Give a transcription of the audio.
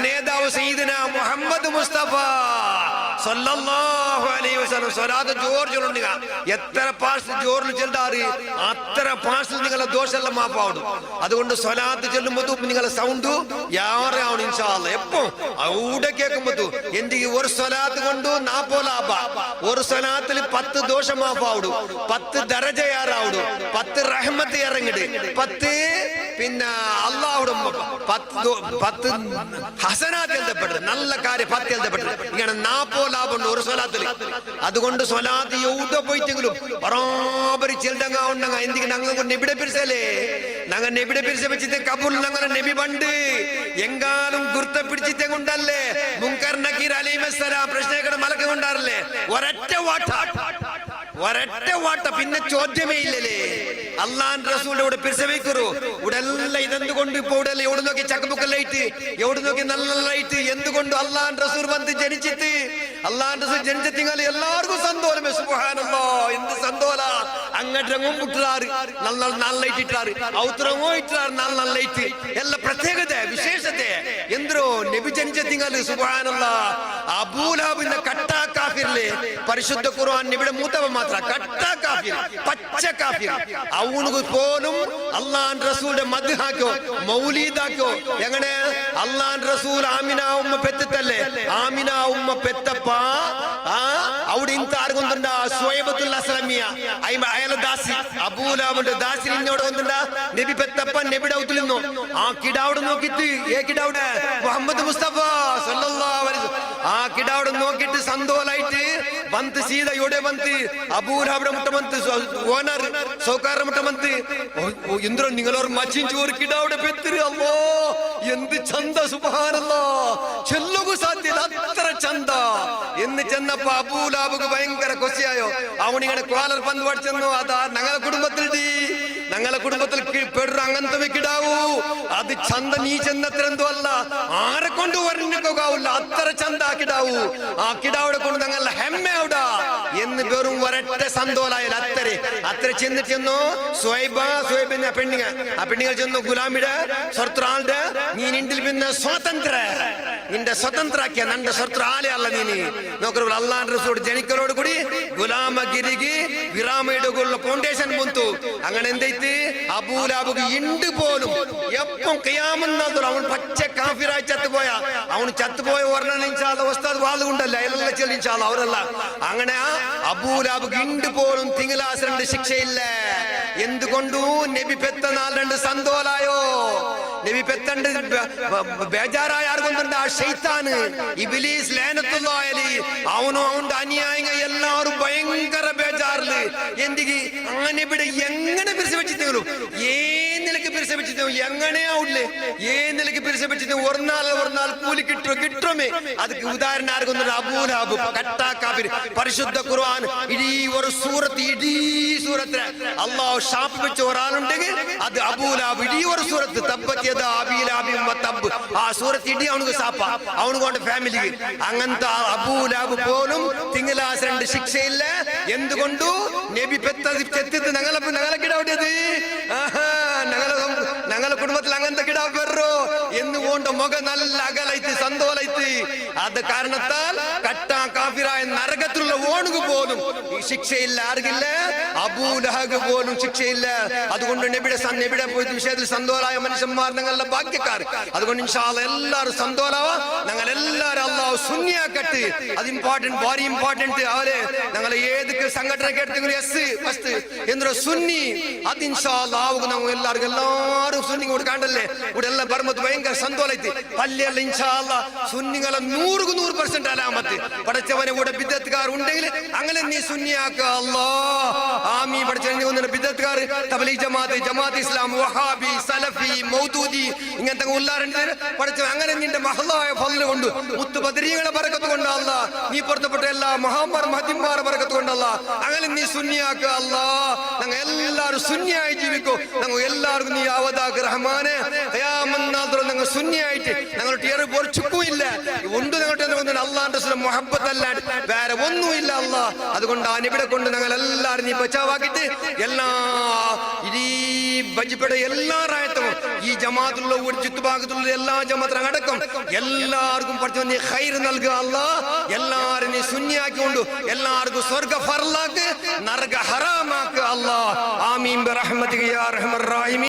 നേതാവ് സയ്യിദുനാ മുഹമ്മദ് മുസ്തഫ സല്ലല്ലാഹു അലൈഹി വസല്ലം സ്വലാത്ത് ജോർജുണ്ട്. എത്ര പാഴ്സ് ജോറിൽ ചെല്ലാറ് അത്ര പാഴ്സ് നിങ്ങളെ ദോഷമെല്ലാം മാപ്പാവും. അതുകൊണ്ട് സ്വലാത്ത് ചെല്ലുമ്പോൾ നിങ്ങളെ സൗണ്ട് യാറെ ആവണം ഇൻഷാ അല്ലാഹ്. എപ്പോ അവിടെ കേൾക്കുമ്പോ എന്തെങ്കിലും ഒരു സ്വലാത്ത് കൊണ്ട് നാപ്പോലാബ, ഒരു സ്വലാത്തിൽ 10 ദോഷം മാപ്പാവും, 10 ദരജ യാറാവും, 10 റഹ്മത്ത് ഇറങ്ങിട്, 10 പിന്നെ അള്ളാഹുടെ 10 ഹസനാത്ത് എഴുതപ്പെട്ടത്, നല്ല കാര്യം 10 എഴുതപ്പെട്ടത്. ഇങ്ങനെ നാപ്പോലാബുണ്ട് ഒരു സ്വലാത്തിൽ. അതുകൊണ്ട് സ്വലാത്ത് എവിടെ പോയിട്ടെങ്കിലും ബറാബരി ചെല്ലങ്ങ ഉണ്ടങ്ങ എന്തെങ്കിലും ഞങ്ങൾ നെബിടെ പിരിച്ചല്ലേ, ഞങ്ങൾ നെബിടെ പിരിച്ച വെച്ചിട്ട് കബൂൽ ഞങ്ങളെ നെബി പണ്ട് എങ്കാലും ഗുർത്ത പിടിച്ചിട്ടേ കൊണ്ടല്ലേ മുൻകർ നക്കീർ അലൈഹിസ്സലാം പ്രശ്നങ്ങൾ മലക്ക് കൊണ്ടാറില്ലേ, ഒരൊറ്റ വാട്ട പിന്നെ ചോദ്യമേ ഇല്ലല്ലേ. അള്ളാൻ റസൂലിന്റെ കൂടെ പിരിച്ചവയ്ക്കറു ഇവിടെല്ല ഇതെന്തുകൊണ്ട് ഇപ്പൊ ഇവിടെ എവിടെ നോക്കി ചക്കബുക്ക ലൈറ്റ്, എവിടെ നോക്കി നല്ല ലൈറ്റ്, എന്തുകൊണ്ട് അള്ളാൻ റസൂൽ വന്ന് ജനിച്ചിട്ട് അള്ളാൻ റസൂൽ ജനിച്ചെത്തിങ്ങാൽ എല്ലാവർക്കും സന്തോഷമേ. സുബ്ഹാനല്ലാഹ്, എന്ത് സന്തോല. അങ്ങോട്ടങ്ങും മുട്ടാറ് നല്ല ലൈറ്റ് ഇട്ടാറ്, ഔത്രങ്ങോ ഇട്ടാറ് നല്ല ലൈറ്റ്, എല്ലാ പ്രത്യേകത വിശേഷത എന്തോ നബി ജനിച്ചെത്തിങ്ങാല്. സുബ്ഹാനല്ലാഹ്, അബൂലഹബിന്റെ കട്ടാ കാഫിറിലെ പരിശുദ്ധ ഖുർആൻ നബിയുടെ മൂത്തവൻ മാത്ര കട്ടാ കാഫിർ, പച്ച കാഫിർ. അവനുക്ക് പോലും അള്ളാൻ റസൂലിന്റെ മദ്ഹാക്കോ മൗലീദാക്കോ എങ്ങനെ അള്ളാൻ റസൂൽ ആമിന ഉമ്മ പെത്തല്ലേ, ആമിന ഉമ്മ പെത്തപ്പ അവിടെ ಇಂತ ആർക്കൊന്നുണ്ട സ്വയബത്തുൽ അസ്ലമിയ അയാളെ ദാസി അബൂലഹബിന്റെ ദാസി ഇന്നോട് വന്നിണ്ട നബി പെത്തപ്പ നബിയുടെ ഔത്തുലിന്നു. ആ കിടാവിടെ നോക്കിട്ട് കിടാവിടെ മുഹമ്മദ് മുസ്തഫ സല്ലല്ലാഹു അലൈഹി വസല്ലം ആ കിടാവിടെ നോക്കിട്ട് സന്തോലായിട്ട് ಬಂತು ಸೀದಾ ಯೋಡೆ ಬಂತು അബൂലഹബിന്റെ മുട്ട ಬಂತು ഓണർ സൗകാരുടെ മുട്ട ಬಂತು എന്തിനോ നിങ്ങളോർ മച്ചിഞ്ചോർ കിടാവിടെ പെത്തിരി. അല്ലോ എന്ത് ചന്ത, സുബ്ഹാനല്ലാഹ്, ചെല്ലുകു സാധ്യത അത്ര ചന്ത എന്ന് ചെന്നപ്പോ അബൂലഹബിക്ക് ഭയങ്കര കൊസിയായോ. അവനിങ്ങനെ കോലർ പന്ത് പഠിച്ചെന്നു. അതാ ഞങ്ങളെ കുടുംബത്തിൽ പെടുന്ന അങ്ങനത്തെ കിടാവൂ, അത് ചന്ത നീ ചെന്നത്ര എന്തോ അല്ല, ആരെ കൊണ്ട് വർണ്ണിക്കാവില്ല അത്ര ചന്ത കിടാവൂ. ആ കിടാവിടെ കൊണ്ട് ഞങ്ങൾ ഹെമ്മയുടെ എന്ന് വെറും ഒരൊറ്റ സന്തോലായാലും അത്ര ചെന്നിട്ട് സ്വൈബിന്റെ ആ പെണ്ണുങ്ങൾ ചെന്നു ഗുലാമിയുടെ സ്വർത്രാളുടെ നീ നിണ്ടിൽ പിന്നെ നിന്റെ സ്വതന്ത്രാക്കിയ നന്റെ സ്വത്ര ആലേ അല്ല നീ നോക്കൂ. അള്ളാൻ റസൂൽ ജനിക്കലോട് കൂടി ഗുലാമഗിരിക്ക് വിറാമയുടെ ഫൗണ്ടേഷൻ മുന്തു. അങ്ങനെ എന്തൈത്ത് അബൂലഹബിക്ക് ഇണ്ട് പോലും എപ്പം ഖിയാമത്ത് അവൻ പച്ച കാഫിറായി ചത്തുപോയ അവന് ചത്തുപോയ ഉസ്താദ് വാളുകൊണ്ടല്ല എല്ലാം ചെല്ലിച്ചാൽ അവരല്ല. അങ്ങനെ അബൂലഹബിക്ക് ഇണ്ട് പോലും തിങ്കളാശ്രന്റെ ശിക്ഷയില്ല. എന്തുകൊണ്ടു നബി പെത്ത നാൾ 2 സന്തോലായോ. നബി പെത്തണ്ട് ബേജാറായ ആർക്കൊന്നുണ്ട് ആ ശൈത്താന് ഇബ്ലീസ് ലഅനത്തുല്ലാഹി അലൈഹി. അവനും അവന്റെ അനുയായികൾ എല്ലാവരും ഭയങ്കര ബേജാറില്. എന്തിക്ക് ആ നബിയുടെ എങ്ങനെ പിരിച്ചുവെച്ചിട്ടും നിലക്ക് പിരിച്ചുവെച്ചിട്ടും എങ്ങനെയാവില്ലേ നിലക്ക് പിരിച്ചുവെച്ചിട്ടും ഒരു നാൾ കൂലി കിട്ടുമേ. അതിക്ക് ഉദാഹരണം ആർക്കൊന്നുണ്ട് അബൂലഹബ് കട്ടാ കാഫിർ. പരിശുദ്ധ ഖുർആൻ ഇടീ ഒരു സൂറത്ത് അള്ളാഹു ഷാപ്പ് വെച്ച ഒരാളുണ്ടെങ്കിൽ അത് അബൂലഹബ്. ഇടീ ഒരു സൂറത്ത് തബ്ബത് യദാ അബീ ലഹബിൻ വതബ്ബ്. ആ സൂറത്ത് ഇടീ അവനുക്ക് സാപ്പ, അവനുകൊണ്ട് ഫാമിലിക്ക്. അങ്ങനത്തെ അബൂലഹബ് പോലും തിങ്കളാശ്രന്റെ ശിക്ഷയില്ല. എന്തുകൊണ്ടു നബി ചെത്തിട്ട് ഞങ്ങളെ കിടാവിട്ടത് ഞങ്ങളെ കുടുംബത്തിൽ അങ്ങനത്തെ കിടാവ് പെറോ എന്നുകൊണ്ട് മുഖം നല്ല അകലൈത്ത് സന്തോലൈത്ത്. അത് കാരണത്താൽ കട്ടാ കാഫിറായ നരകത്തിലുള്ള ഓണുക്ക് പോലും ഈ ശിക്ഷയില്ല. ആർക്കില്ല? അബൂലഹബ് പോലും ശിക്ഷയില്ല. അതുകൊണ്ട് നബിയുടെ വിഷയത്തിൽ സന്തോലായ മനുഷ്യന്മാർ ഞങ്ങളുടെ ഭാഗ്യക്കാർ. അതുകൊണ്ട് ഇൻഷാ അല്ലാഹ് എല്ലാവരും സന്തോലാവാ. ഞങ്ങൾ എല്ലാവരും അല്ലാഹു സുന്നിയാക്കട്ടെ. അത് ഇമ്പോർട്ടന്റ്, വെരി ഇമ്പോർട്ടന്റ്. അവരെ ഞങ്ങൾ ഏതൊക്കെ സംഘടന കേട്ടെങ്കിലും ഫസ്റ്റ് എന്തൊരു സുന്നി അത് ഇൻഷാ അല്ലാഹ് ഞങ്ങൾ എല്ലാവരും സുന്നി കൂടെ കണ്ടല്ലേ ഇവിടെ എല്ലാം ബർമത്ത് ഭയങ്കര സന്തോലൈത്ത് പള്ളിയല്ല ഇൻഷാ അല്ലാഹ് സുന്നികളെ 100% അലാമത്ത് പഠിച്ചവനെ കൂടെ ബിദ്അത്ത്കാർ ഉണ്ടെങ്കിൽ അങ്ങനെ നീ സുന്നിയാക്ക. അല്ലാഹ് ആമീൻ. പഠിച്ച ബിദ്അത്ത്കാർ തബ്ലീഗ് ജമാഅത്ത് ഇസ്ലാം വഹാബി സലഫി മൗദൂദി ഇങ്ങനത്തെ ഉള്ളാറുണ്ട് പഠിച്ച അങ്ങനെ നിന്റെ മഹലായ ഫضل കൊണ്ട് മുത്ത് ബദരീകളെ ബറക്കത്ത് കൊണ്ട് അല്ലാഹ് നീ പുറത്തപ്പെട്ട എല്ലാ മഹദിമാരെ ബറക്കത്ത് കൊണ്ട് അല്ലാഹ് അങ്ങനെ നീ സുന്നിയാക്ക. അല്ലാഹ് ഞങ്ങൾ എല്ലാവരും സുന്നിയായി ജീവിക്കൂ. ഞങ്ങൾ എല്ലാവർക്കും നീ ആവദാക്ക് റഹ്മാനെ ഖിയാമത്ത് നാൾ ഞങ്ങൾ സുന്നിയായിട്ട് ഞങ്ങളുടെ ഒരു ചുക്കും ഇല്ല ഉണ്ട്. ഞങ്ങളുടെ അല്ലാഹുവിന്റെ റസൂൽ മുഹബ്ബത്തല്ലാണ്ട് വേറെ ഒന്നുമില്ല അല്ലാ. അതുകൊണ്ടാണ് ഇവിടെ കൊണ്ട് ഞങ്ങൾ എല്ലാവരും നീ ബച്ചാവാക്കിയിട്ട് എല്ലാ ഇതീ ബജിപ്പയുടെ എല്ലാ റായത്തും ഈ ജമാഅത്തുള്ള ഒരു ചുറ്റുഭാഗത്തുള്ള എല്ലാ ജമാഅത്തും അടക്കം എല്ലാവർക്കും പഠിച്ചു നീ ഖൈർ നൽകുക അല്ലാ. എല്ലാവരും നീ സുന്നിയാക്കിക്കൊണ്ട് എല്ലാവർക്കും സ്വർഗ ഫർലാക്ക് നരക ഹറാമാക്കുക അല്ലാ. ആമീൻ ബിറഹ്മതിക യാ അർഹമർ റഹീമീൻ.